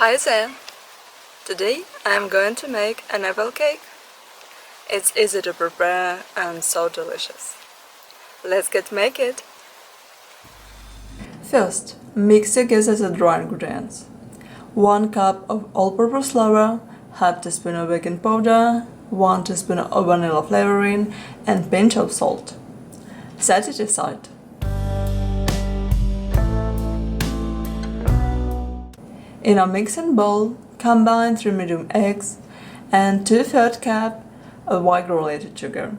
Hi there! Today I am going to make an apple cake. It's easy to prepare and so delicious. Let's get make it! First, mix together the dry ingredients. 1 cup of all-purpose flour, half teaspoon of baking powder, 1 teaspoon of vanilla flavoring, and pinch of salt. Set it aside. In a mixing bowl, combine 3 medium eggs and 2/3 cup of white granulated sugar.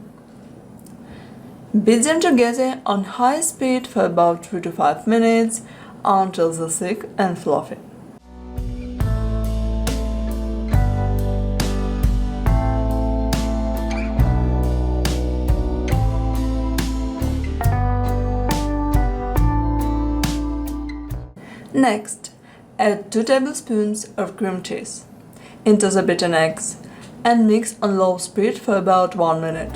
Beat them together on high speed for about 3 to 5 minutes until they're thick and fluffy. Next, add 2 tablespoons of cream cheese into the beaten eggs and mix on low speed for about 1 minute.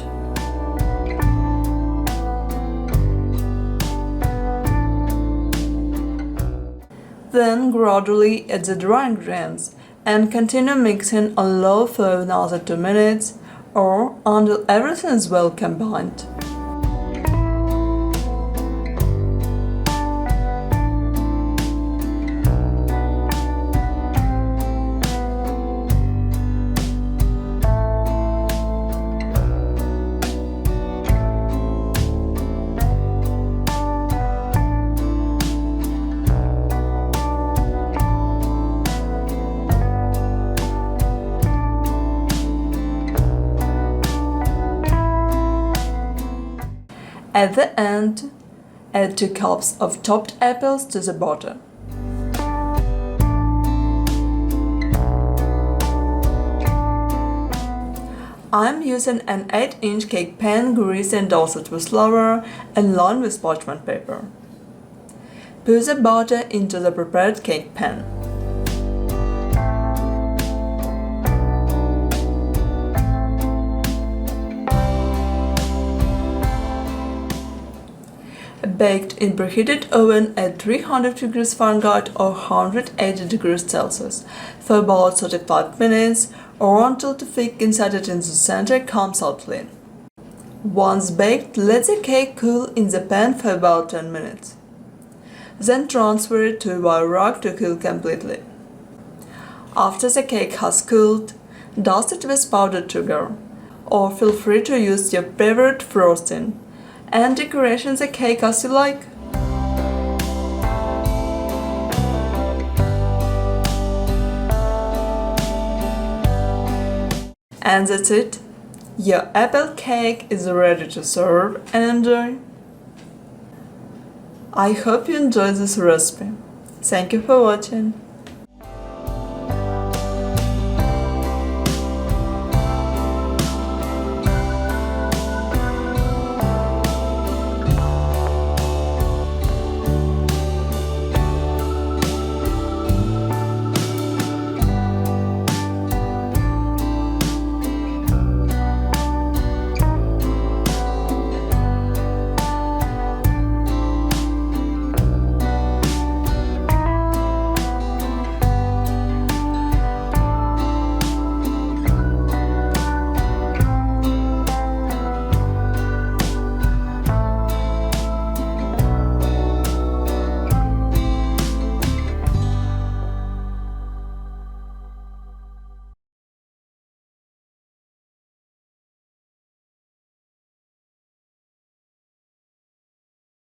Then gradually add the dry ingredients and continue mixing on low for another 2 minutes or until everything is well combined. At the end, add 2 cups of chopped apples to the batter. I'm using an 8-inch cake pan greased and dusted with flour and lined with parchment paper. Put the batter into the prepared cake pan. Baked in preheated oven at 300 degrees Fahrenheit or 180 degrees Celsius for about 35 minutes or until the thick inside it in the center comes out clean. Once baked, let the cake cool in the pan for about 10 minutes. Then transfer it to a wire rack to cool completely. After the cake has cooled, dust it with powdered sugar, or feel free to use your favorite frosting and decoration the cake as you like. And that's it. Your apple cake is ready to serve and enjoy. I hope you enjoyed this recipe. Thank you for watching.